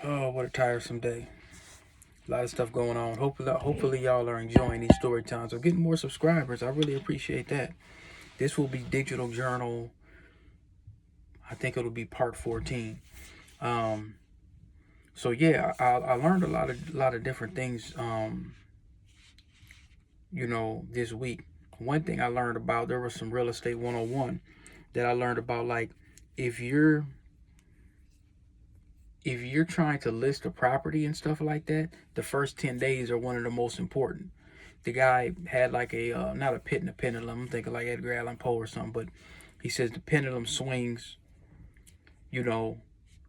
Oh, what a tiresome day. A lot of stuff going on. Hopefully y'all are enjoying these story times. I'm getting more subscribers. I really appreciate that. This will be Digital Journal. I think it'll be part 14. Um, so yeah, I learned a lot of different things. This week. One thing I learned about, there was some real estate 101 that I learned about. Like, if you're if you're trying to list a property and stuff like that, the first 10 days are one of the most important. The guy had like a not a pit and a pendulum. I'm thinking like Edgar Allan Poe or something, but he says the pendulum swings. You know,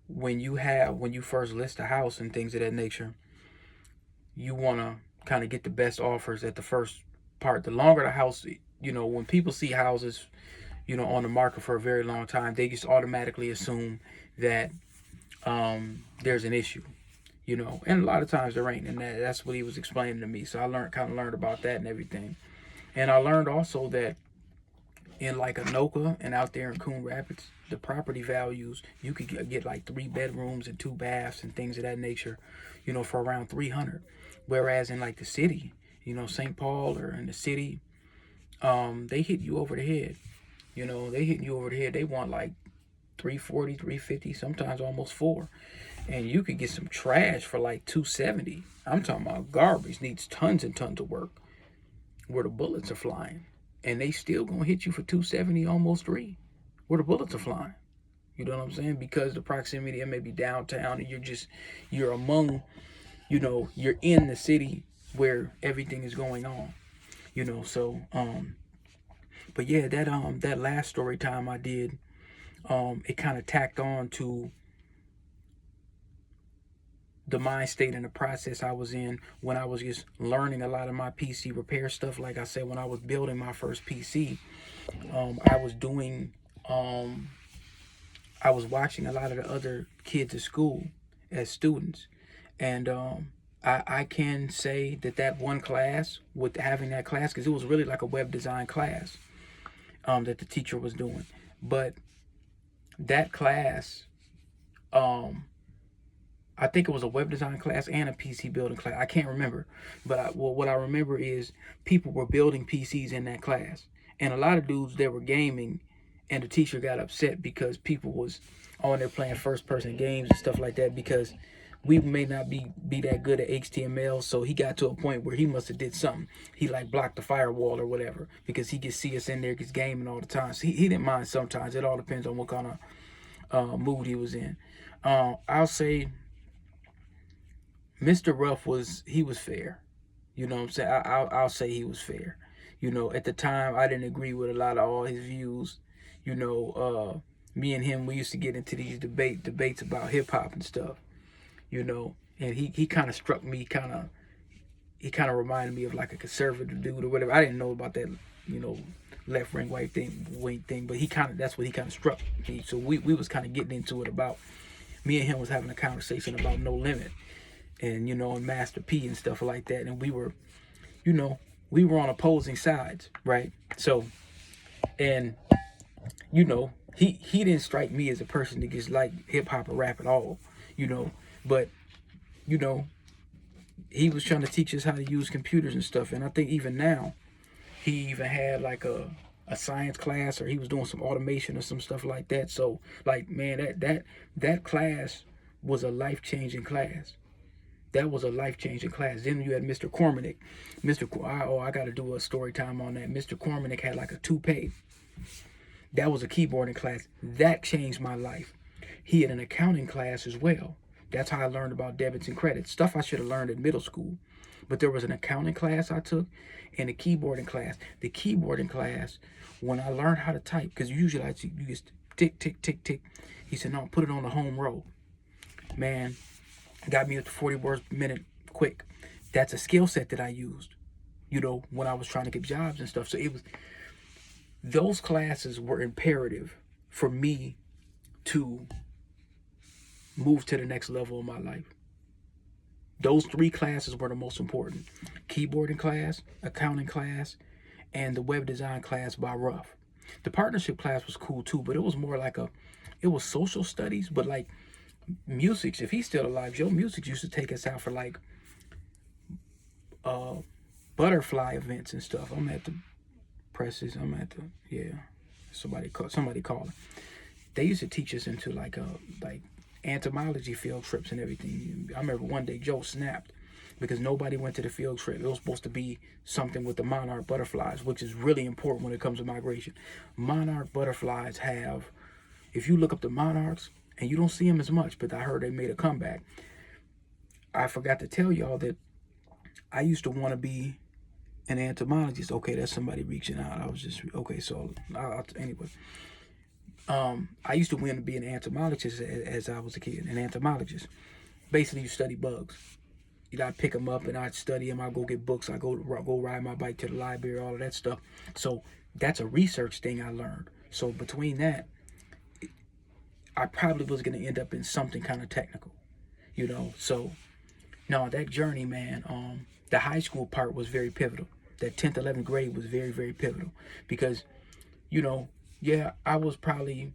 when you first list a house and things of that nature, you want to kind of get the best offers at the first part. The longer the house, when people see houses, on the market for a very long time, they just automatically assume that there's an issue. And a lot of times there ain't, and that's what he was explaining to me. So I learned about that and everything. And I learned also that in like Anoka and out there in Coon Rapids, the property values, you could get like 3 bedrooms and 2 baths and things of that nature, for around 300. Whereas in like the city, St. Paul or in the city, they hit you over the head. They hitting you over the head. They want like 340, 350, sometimes almost four. And you could get some trash for like 270. I'm talking about garbage, needs tons and tons of work where the bullets are flying. And they still gonna hit you for 270, almost three, where the bullets are flying. You know what I'm saying? Because the proximity of maybe downtown, and you're among, you're in the city where everything is going on. But yeah, that last story time I did, it kind of tacked on to the mind state and the process I was in when I was just learning a lot of my PC repair stuff. Like I said, when I was building my first PC, I was doing, I was watching a lot of the other kids at school as students, and I can say that one class, with having that class, because it was really like a web design class that the teacher was doing, but that class, um, I think it was a web design class and a PC building class. I can't remember, but what I remember is people were building PCs in that class, and a lot of dudes that were gaming, and the teacher got upset because people was on there playing first person games and stuff like that, because we may not be that good at HTML. So he got to a point where he must have did something. He like blocked the firewall or whatever, because he could see us in there, just gaming all the time. So he didn't mind sometimes. It all depends on what kind of mood he was in. I'll say Mr. Ruff was fair. You know what I'm saying? I'll say he was fair. At the time I didn't agree with a lot of all his views. Me and him, we used to get into these debates about hip hop and stuff. And he kind of struck me he kind of reminded me of like a conservative dude or whatever. I didn't know about that, you know, left wing thing, but that's what he kind of struck me. So we was kind of getting into it about, me and him was having a conversation about No Limit, and and Master P and stuff like that, and you know, we were on opposing sides, right? So, and he didn't strike me as a person that gets like hip hop or rap at all, you know, but you know, he was trying to teach us how to use computers and stuff, and I think even now, he even had like a science class, or he was doing some automation or some stuff like that. So like, man, that class was a life-changing class. That was a life-changing class. Then you had Mr. Cormanick. I got to do a story time on that. Mr. Cormanick had like a toupee. That was a keyboarding class. That changed my life. He had an accounting class as well. That's how I learned about debits and credits. Stuff I should have learned in middle school. But there was an accounting class I took and a keyboarding class. The keyboarding class, when I learned how to type, because usually you just tick, tick, tick, tick. He said, no, put it on the home row. Man, got me up to 40 words per minute quick. That's a skill set that I used, when I was trying to get jobs and stuff. So those classes were imperative for me to move to the next level of my life. Those 3 classes were the most important: keyboarding class, accounting class, and the web design class by Ruff. The partnership class was cool too, but it was more like it was social studies, but like Music, if he's still alive, Joe Music used to take us out for like uh butterfly events and stuff. I'm at the presses. I'm at the yeah. Somebody call it. They used to teach us into like entomology field trips and everything. I remember one day Joe snapped because nobody went to the field trip. It was supposed to be something with the monarch butterflies, which is really important when it comes to migration. Monarch butterflies have, if you look up the monarchs, and you don't see them as much, but I heard they made a comeback. I forgot to tell y'all that I used to want to be an entomologist. Okay, that's somebody reaching out. I was just okay. So anyway, I used to want to be an entomologist as I was a kid. An entomologist, basically, you study bugs. You know, I pick them up and I study them. I go get books. I go ride my bike to the library. All of that stuff. So that's a research thing I learned. So between that, I probably was going to end up in something kind of technical, you know. So no, that journey, man. The high school part was very pivotal. That 10th, 11th grade was very, very pivotal because, you know, yeah, I was probably,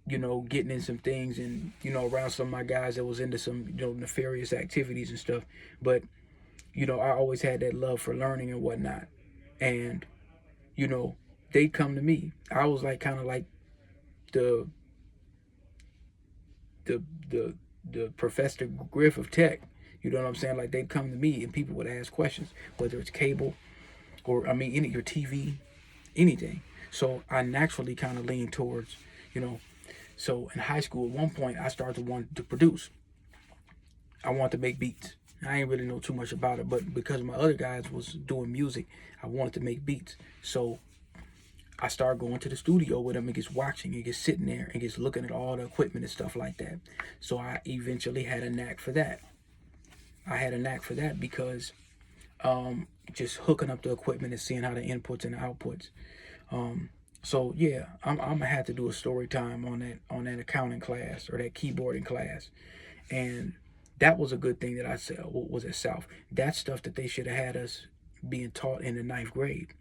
you know, getting in some things and, you know, around some of my guys that was into some, you know, nefarious activities and stuff. But, you know, I always had that love for learning and whatnot. And, you know, they'd come to me. I was like kind of like the the the the Professor Griff of tech. You know what I'm saying? Like they'd come to me and people would ask questions, whether it's cable or any your TV, anything. So I naturally kind of lean towards, you know. So in high school, at one point, I started to want to produce. I wanted to make beats. I ain't really know too much about it, but because my other guys was doing music, I wanted to make beats. So I started going to the studio with him and just watching and just sitting there and just looking at all the equipment and stuff like that. So I eventually had a knack for that. I had a knack for that because just hooking up the equipment and seeing how the inputs and the outputs. So yeah, I'm gonna have to do a story time on that accounting class or that keyboarding class, and that was a good thing that I said was at South. That's stuff that they should have had us being taught in the ninth grade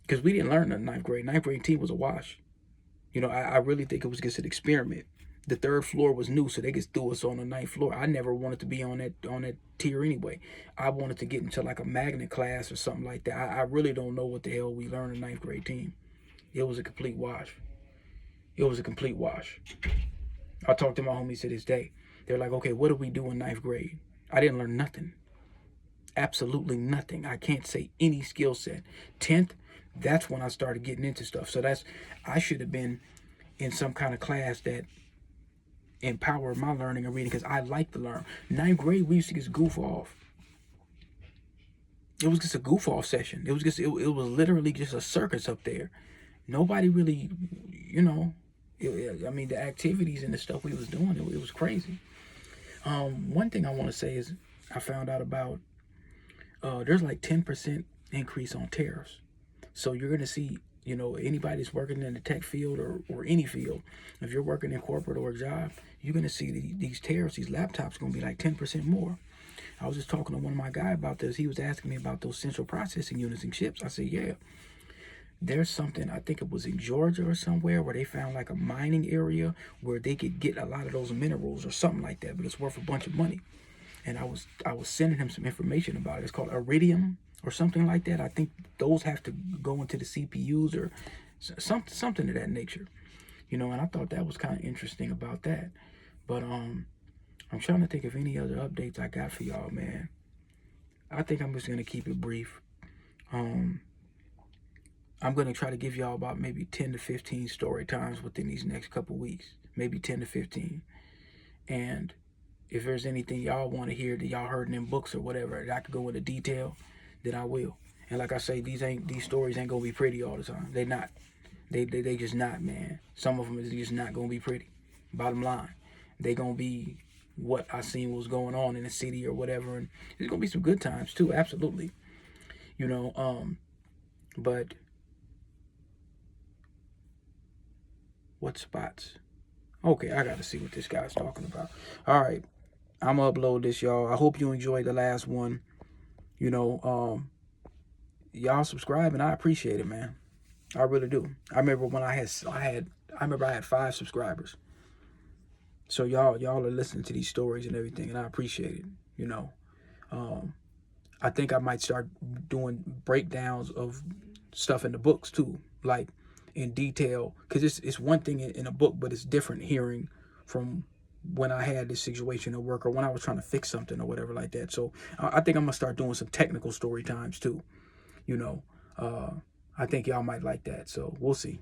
because we didn't learn in the ninth grade. Ninth grade team was a wash. You know, I really think it was just an experiment. The third floor was new, so they just threw us on the ninth floor. I never wanted to be on that tier anyway. I wanted to get into like a magnet class or something like that. I really don't know what the hell we learned in ninth grade team. It was a complete wash. It was a complete wash. I talked to my homies to this day. They're like, okay, what do we do in ninth grade? I didn't learn nothing. Absolutely nothing. I can't say any skill set. 10th, that's when I started getting into stuff. So I should have been in some kind of class that empowered my learning and reading because I like to learn. Ninth grade, we used to just goof off. It was just a goof off session. It was literally just a circus up there. Nobody really, you know, the activities and the stuff we was doing, it was crazy. One thing I want to say is I found out about there's like 10% increase on tariffs. So you're going to see, you know, anybody that's working in the tech field or any field, if you're working in corporate or a job, you're going to see these tariffs, these laptops going to be like 10% more. I was just talking to one of my guys about this. He was asking me about those central processing units and chips. I said, yeah. There's something, I think it was in Georgia or somewhere, where they found like a mining area where they could get a lot of those minerals or something like that, but it's worth a bunch of money. And I was sending him some information about it. It's called iridium or something like that. I think those have to go into the CPUs or something of that nature, you know. And I thought that was kind of interesting about that. But I'm trying to think of any other updates I got for y'all, man. I think I'm just gonna keep it brief. I'm going to try to give y'all about maybe 10 to 15 story times within these next couple weeks. Maybe 10 to 15. And if there's anything y'all want to hear that y'all heard in them books or whatever, that I could go into detail, then I will. And like I say, these stories ain't going to be pretty all the time. They not. They just not, man. Some of them is just not going to be pretty. Bottom line. They going to be what I seen was going on in the city or whatever. And there's going to be some good times too, absolutely. You know, but what spots? Okay, I got to see what this guy's talking about. All right, I'm going to upload this, y'all. I hope you enjoyed the last one. You know, y'all subscribe, and I appreciate it, man. I really do. I remember when I had 5 subscribers. So y'all are listening to these stories and everything, and I appreciate it. You know, I think I might start doing breakdowns of stuff in the books too, like in detail, because it's one thing in a book, but it's different hearing from when I had this situation at work or when I was trying to fix something or whatever like that. So I think I'm gonna start doing some technical story times too. You know, uh, I think y'all might like that. So we'll see.